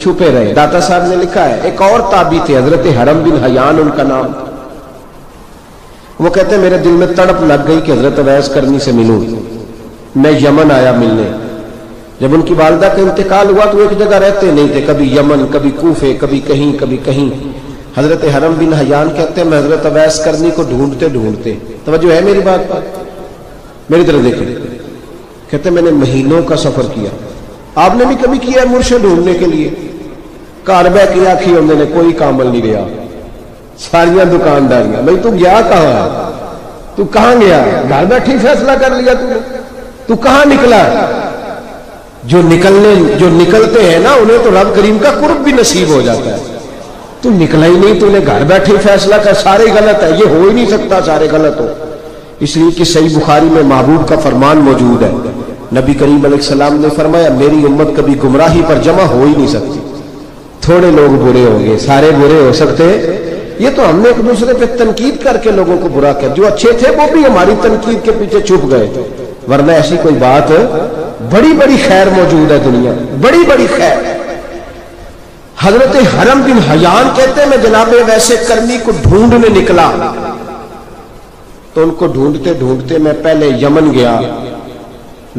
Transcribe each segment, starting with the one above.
چھپے رہے. داتا صاحب نے لکھا ہے ایک اور تابعی تھے حضرت حرم بن حیان ان کا نام تھا. وہ کہتے ہیں میرے دل میں تڑپ لگ گئی کہ حضرت اویس کرنی سے ملوں. میں یمن آیا ملنے. جب ان کی والدہ کا انتقال ہوا تو ایک جگہ رہتے نہیں تھے, کبھی یمن کبھی کوفے کبھی کہیں. حضرت حرم بن حیان کہتے ہیں میں حضرت اویس کرنی کو ڈھونڈتے ڈھونڈتے, توجہ ہے میری بات پر, میری طرف دیکھیں, کہتے ہیں میں نے مہینوں کا سفر کیا. آپ نے بھی کبھی کیا ہے مرشد ڈھونڈنے کے لیے؟ گھر بیٹھ کے آخی انہوں نے کوئی کامل نہیں رہا, ساریاں دکانداریاں. بھائی تو گیا کہاں ہے؟ تو کہاں گیا؟ گھر بیٹھے فیصلہ کر لیا تو نے, تو کہاں نکلا؟ جو نکلتے ہیں نا انہیں تو رب کریم کا قرب بھی نصیب ہو جاتا ہے. تو نکلا ہی نہیں, تو نے گھر بیٹھے فیصلہ کر سارے غلط ہے, یہ ہو ہی نہیں سکتا سارے غلط ہو. اس لیے کہ صحیح بخاری میں محبوب کا فرمان موجود ہے. نبی کریم علیہ السلام نے فرمایا میری امت کبھی گمراہی پر جمع ہو ہی نہیں سکتی. تھوڑے لوگ برے ہوں گے, سارے برے ہو سکتے. یہ تو ہم نے ایک دوسرے پہ تنقید کر کے لوگوں کو برا کیا. جو اچھے تھے وہ بھی ہماری تنقید کے پیچھے چھپ گئے, ورنہ ایسی کوئی بات, بڑی بڑی خیر موجود ہے دنیا, بڑی بڑی خیر. حضرت حرم بن حیان کہتے ہیں میں جناب ویسے کرنی کو ڈھونڈنے نکلا. تو ان کو ڈھونڈتے ڈھونڈتے میں پہلے یمن گیا.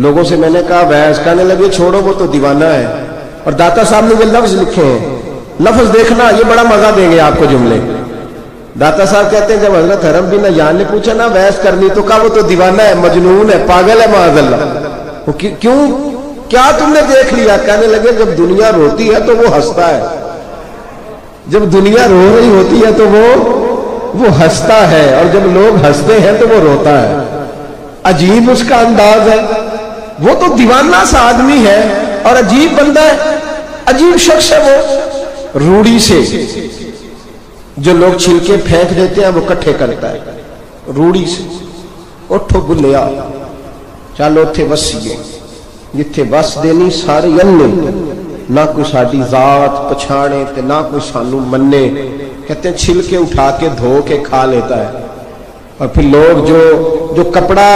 لوگوں سے میں نے کہا ویس, کہنے لگے چھوڑو وہ تو دیوانہ ہے. اور داتا صاحب نے یہ لفظ لکھے ہیں, لفظ دیکھنا یہ بڑا مزہ دیں گے آپ کو جملے. داتا صاحب کہتے ہیں جب حضرت حرم بن حیان نے پوچھا نا ویس کرنی, تو کہا وہ تو دیوانہ ہے, مجنون ہے, پاگل ہے معاذ اللہ. کیوں, کیا تم نے دیکھ لیا؟ کہنے لگے جب دنیا روتی ہے تو وہ ہنستا ہے, جب دنیا رو رہی ہوتی ہے تو وہ ہنستا ہے, اور جب لوگ ہنستے ہیں تو وہ روتا ہے. عجیب اس کا انداز ہے. وہ تو دیوانہ سا آدمی ہے اور عجیب بندہ ہے, عجیب شخص ہے. وہ روڑی سے جو لوگ چھلکے پھینک دیتے ہیں وہ کٹھے کرتا ہے. روڑی سے اٹھو بلیا چلو اتھے وسیے, جتھے وس دینی سارے انے, نہ کوئی ساری ذات پچھاڑے تے نہ کوئی سانو منے. کہتے ہیں چھلکے اٹھا کے دھو کے کھا لیتا ہے. اور پھر لوگ جو کپڑا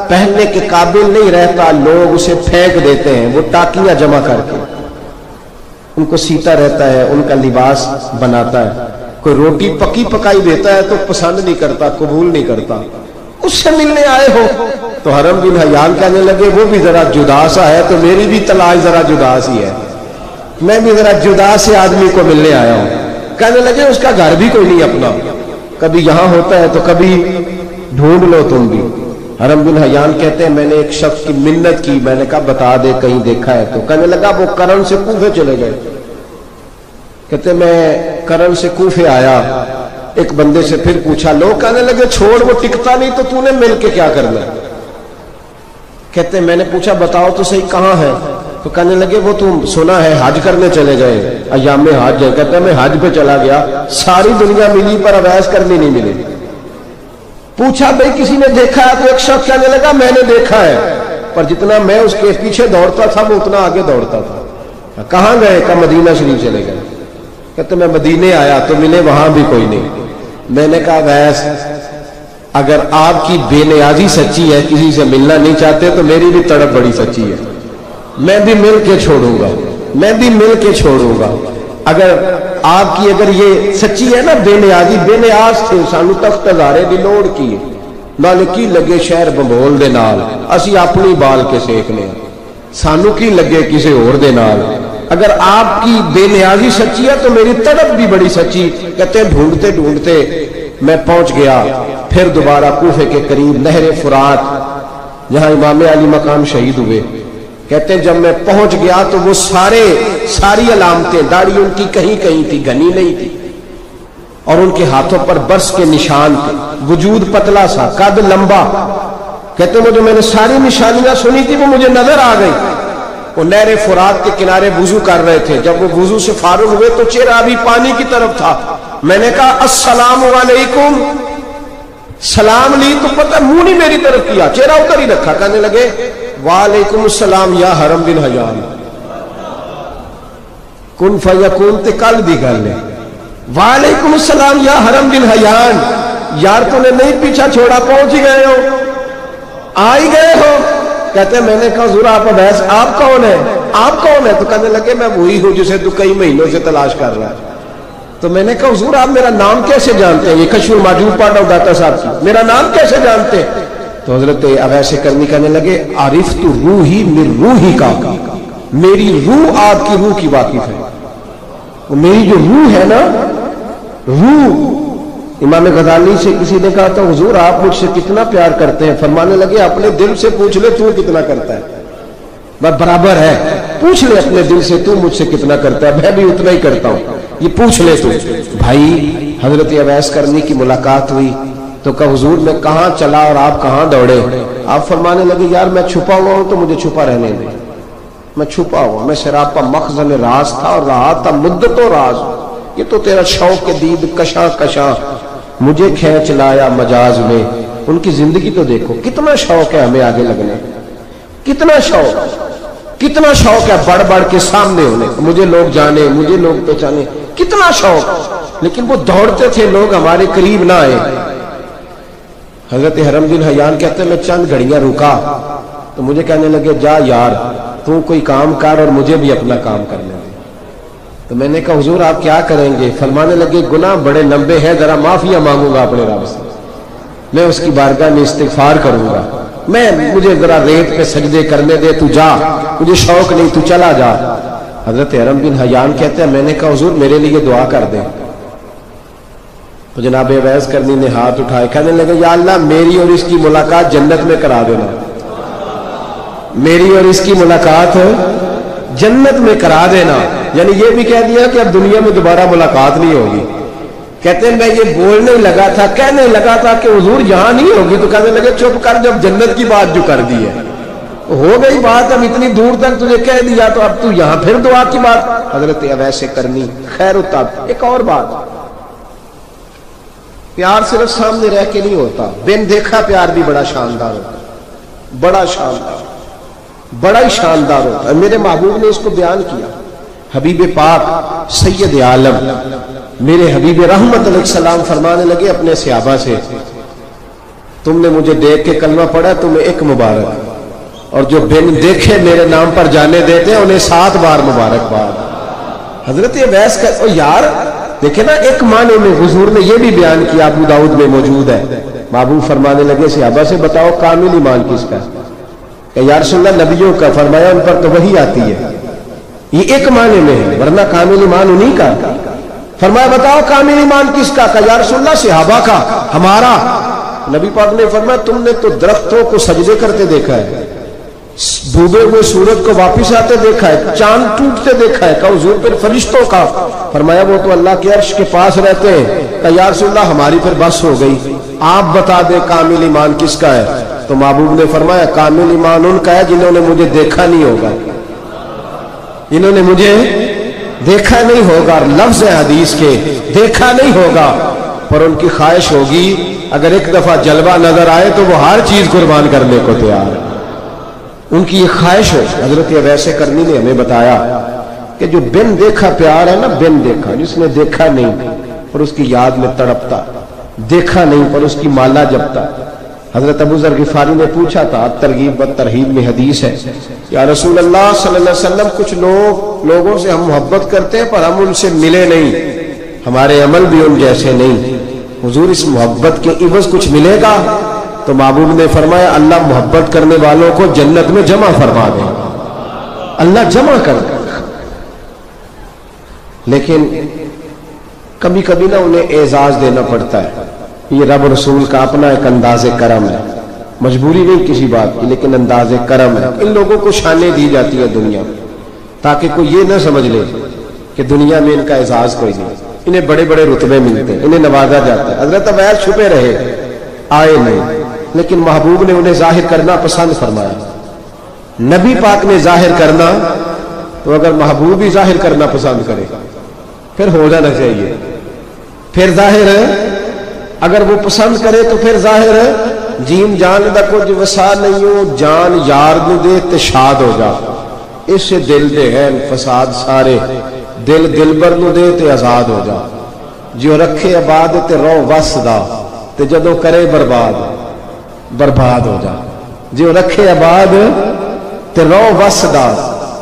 پہننے کے قابل نہیں رہتا لوگ اسے پھینک دیتے ہیں, وہ ٹاکیاں جمع کر کے ان کو سیتا رہتا ہے, ان کا لباس بناتا ہے. کوئی روٹی پکی پکائی دیتا ہے تو پسند نہیں کرتا, قبول نہیں کرتا. اس سے ملنے آئے ہو تو حرم بن حیان کہنے لگے وہ بھی ذرا جدا سا ہے تو میری بھی تلاش ذرا جدا سی ہے, میں بھی ذرا جدا سے آدمی کو ملنے آیا ہوں. کہنے لگے اس کا گھر بھی کوئی نہیں اپنا, کبھی یہاں ہوتا ہے تو کبھی ڈھونڈ لو تم بھی. حرم بن حیان کہتے ہیں میں نے ایک شخص کی منت کی, میں نے کہا بتا دے کہیں دیکھا ہے. تو کہنے لگا وہ کرن سے کوفے چلے گئے. کہتے میں کرن سے کوفے آیا, ایک بندے سے پھر پوچھا, لوگ کہنے لگے چھوڑ وہ ٹکتا نہیں تو نے مل کے کیا کرنا. کہتے میں نے پوچھا بتاؤ تو صحیح کہاں ہے. تو کہنے لگے وہ تم سنا ہے حج کرنے چلے گئے, ایام حج ہے. کہتے میں حج پہ چلا گیا, ساری دنیا ملی پر اویس کرنی نہیں ملی. پوچھا بھائی کسی نے دیکھا ہے؟ تو ایک شخص کہنے لگا میں نے دیکھا ہے, پر جتنا میں اس کے پیچھے دوڑتا تھا وہ اتنا آگے دوڑتا تھا. کہاں گئے؟ کہ مدینہ شریف چلے گئے. کہتے میں مدینے آیا تو ملے وہاں بھی کوئی نہیں. میں نے کہا ویس اگر آپ کی بے نیازی سچی ہے, کسی سے ملنا نہیں چاہتے, تو میری بھی تڑپ بڑی سچی ہے, میں بھی مل کے چھوڑوں گا, میں بھی مل کے چھوڑوں گا. اگر آپ کی اگر یہ سچی ہے نا بے نیازی, بے نیاز تھے سانو تخت ہزارے دی لوڑ کی نال کی لگے شہر بمبول دے نال, اسی اپنی بال کے سیکنے, سانو کی لگے کسی اور دے نال. اگر آپ کی بے نیازی سچی ہے تو میری تڑپ بھی بڑی سچی. کہتے ہیں ڈھونڈتے ڈھونڈتے میں پہنچ گیا پھر دوبارہ کوفے کے قریب نہر فرات جہاں امام علی مقام شہید ہوئے. کہتے ہیں جب میں پہنچ گیا تو وہ ساری علامتیں, داڑھی ان کی کہیں کہیں تھی, گھنی نہیں تھی, اور ان کے ہاتھوں پر برس کے نشان تھے, وجود پتلا سا, قد لمبا. کہتے ہیں وہ جو میں نے ساری نشانیاں سنی تھی وہ مجھے نظر آ گئی. وہ نہر فرات کے کنارے وضو کر رہے تھے, جب وہ وضو سے فارغ ہوئے تو چہرہ ابھی پانی کی طرف تھا. میں نے کہا السلام علیکم, سلام لی تو پتہ منہ نہیں میری طرف کیا, چہرہ ادھر ہی رکھا. کہنے لگے وعلیکم السلام یا حرم بن حیان. کن فیکون تے کل دی گل ہے. وعلیکم السلام یا حرم بن حیان, یار تو نے نہیں پیچھا چھوڑا, پہنچ ہی گئے ہو, آ ہی گئے ہو. کہتے ہیں میں نے کہا ضرور آپ اویس آپ کون ہیں؟ آپ کون ہے؟ تو کہنے لگے میں وہی ہوں جسے تو کئی مہینوں سے تلاش کر رہا ہے۔ تو میں نے کہا حضور آپ میرا نام کیسے جانتے ہیں؟ یہ کشف الماجوب پڑھ رہا ہوں داتا صاحب کی، میرا نام کیسے جانتے ہیں؟ تو حضرت اویس کرنی کہنے لگے عرفت روحی من روحی کا، میری روح آپ کی روح کی واقف ہے۔ میری جو روح ہے نا، روح، امام غزالی سے کسی نے کہا تھا حضور آپ مجھ سے کتنا پیار کرتے ہیں؟ فرمانے لگے اپنے دل سے پوچھ لے تو کتنا کرتا ہے، بس برابر ہے، پوچھ لے اپنے دل سے تو مجھ سے کتنا کرتا ہے، میں بھی اتنا ہی کرتا ہوں، یہ پوچھ لے تو۔ بھائی حضرت اویس کرنی کی ملاقات ہوئی تو کہا حضور میں کہاں چلا اور آپ کہاں دوڑے؟ آپ فرمانے لگے یار میں چھپا ہوا ہوں تو مجھے چھپا رہنے دے، میں چھپا ہوا، میں سراپا مخزن راز تھا اور رہا تھا مدت و راز، یہ تو تیرا شوق کے دید کشاں کشاں مجھے کھینچ لایا مجاز میں۔ ان کی زندگی تو دیکھو، کتنا شوق ہے ہمیں آگے لگنے، کتنا شوق ہے بڑھ بڑھ کے سامنے ہونے، مجھے لوگ جانے، مجھے لوگ پہچانے، کتنا شوق، لیکن وہ دوڑتے تھے لوگ ہمارے قریب نہ آئے۔ حضرت حرم بن حیان کہتے ہیں میں چند گھڑیاں رکا تو مجھے کہنے لگے جا یار تو کوئی کام کر اور مجھے بھی اپنا کام کرنے دے۔ تو میں نے کہا حضور آپ کیا کریں گے؟ فرمانے لگے گناہ بڑے لمبے ہیں، ذرا معافیاں مانگوں گا اپنے رب سے، میں اس کی بارگاہ میں استغفار کروں گا، مجھے ذرا ریت پہ سجدے کرنے دے، تو جا، مجھے شوق نہیں، تو چلا جا۔ حضرت حرم بن حیان کہتے ہیں میں نے کہا حضور میرے لیے دعا کر دیں۔ تو جناب اویس کرنی نے ہاتھ اٹھائے، کہنے لگے یا اللہ میری اور اس کی ملاقات جنت میں کرا دینا، میری اور اس کی ملاقات جنت میں کرا دینا، یعنی یہ بھی کہہ دیا کہ اب دنیا میں دوبارہ ملاقات نہیں ہوگی۔ کہتے ہیں میں یہ بولنے لگا تھا، کہنے لگا تھا کہ حضور یہاں نہیں ہوگی، تو کہنے لگے چپ کر، جب جنت کی بات جو کر دی ہے ہو گئی بات، اب اتنی دور تک تجھے کہہ دیا تو اب تو یہاں پھر دعا کی بات۔ حضرت اویس کرنی خیر الطب۔ ایک اور بات، پیار صرف سامنے رہ کے نہیں ہوتا، بن دیکھا پیار بھی بڑا شاندار ہوتا ہے، بڑا شاندار، بڑا ہی شاندار ہوتا ہے۔ میرے محبوب نے اس کو بیان کیا، حبیب پاک سید عالم میرے حبیب رحمت علیہ السلام فرمانے لگے اپنے صحابہ سے تم نے مجھے دیکھ کے کلمہ پڑھا تمہیں ایک مبارک، اور جو بن دیکھے میرے نام پر جانے دیتے ہیں انہیں 7 بار مبارکباد۔ حضرت اویس کا یار دیکھیں نا، ایک معنی میں حضور نے یہ بھی بیان کیا، ابو داؤد میں موجود ہے۔ محبوب فرمانے لگے صحابہ سے بتاؤ کامل ایمان کس کا ہے؟ کہ یا رسول اللہ نبیوں کا، فرمایا ان پر تو وحی آتی ہے، یہ ایک معنی میں ہے، ورنہ کامل ایمان انہی کا۔ فرمایا بتاؤ کامل ایمان کس کا؟ کہ یا رسول اللہ صحابہ کا، ہمارا۔ نبی پاک نے فرمایا تم نے تو درختوں کو سجدے کرتے دیکھا ہے، ڈوبے ہوئے سورج کو واپس آتے دیکھا ہے، چاند ٹوٹتے دیکھا ہے، کہ حضور پھر فرشتوں کا؟ فرمایا وہ تو اللہ کے عرش کے پاس رہتے ہیں۔ کہ یا رسول اللہ ہماری پھر بس ہو گئی، آپ بتا دیں کامل ایمان کس کا ہے؟ تو محبوب نے فرمایا کامل ایمان ان کا ہے جنہوں نے مجھے دیکھا نہیں ہوگا، انہوں نے مجھے دیکھا نہیں ہوگا، لفظ حدیث کے دیکھا نہیں ہوگا، پر ان کی خواہش ہوگی اگر ایک دفعہ جلوہ نظر آئے تو وہ ہر چیز قربان کرنے کو تیار ہے، ان کی یہ خواہش ہے۔ حضرت اویس کرنی نے ہمیں بتایا کہ جو بن دیکھا پیار ہے نا، بن دیکھا، جس نے دیکھا نہیں اور اس کی یاد میں تڑپتا، دیکھا نہیں پر اس کی مالا جپتا۔ حضرت ابو ذر غفاری نے پوچھا تھا، ترغیب و ترہیب میں حدیث ہے، یا رسول اللہ صلی اللہ علیہ وسلم کچھ لوگوں سے ہم محبت کرتے ہیں پر ہم ان سے ملے نہیں، ہمارے عمل بھی ان جیسے نہیں، حضور اس محبت کے عوض کچھ ملے گا؟ تو محبوب نے فرمایا اللہ محبت کرنے والوں کو جنت میں جمع فرما دے، اللہ جمع کر دے، لیکن کبھی کبھی نہ انہیں اعزاز دینا پڑتا ہے، یہ رب رسول کا اپنا ایک انداز کرم ہے، مجبوری نہیں کسی بات کی لیکن انداز کرم ہے۔ ان لوگوں کو شانیں دی جاتی ہے دنیا میں تاکہ کوئی یہ نہ سمجھ لے کہ دنیا میں ان کا اعزاز کوئی نہیں، انہیں بڑے بڑے رتبے ملتے ہیں، انہیں نوازا جاتا ہے۔ حضرت اویس چھپے رہے، آئے نہیں، لیکن محبوب نے انہیں ظاہر کرنا پسند فرمایا۔ نبی پاک نے ظاہر کرنا تو اگر محبوب ہی ظاہر کرنا پسند کرے پھر ہو جانا چاہیے، پھر ظاہر ہے، اگر وہ پسند کرے تو پھر ظاہر ہے۔ جیم جان دا کچھ وسا نہیں ہو، جان یار نو دے تے شاد ہو جا، اس سے دل دے ہیں فساد سارے، دل دلبر نو دے تے آزاد ہو جا، جو رکھے آباد تے رو وس دا تے جدوں کرے برباد برباد ہو جا، جو رکھے آباد تے رو وس دا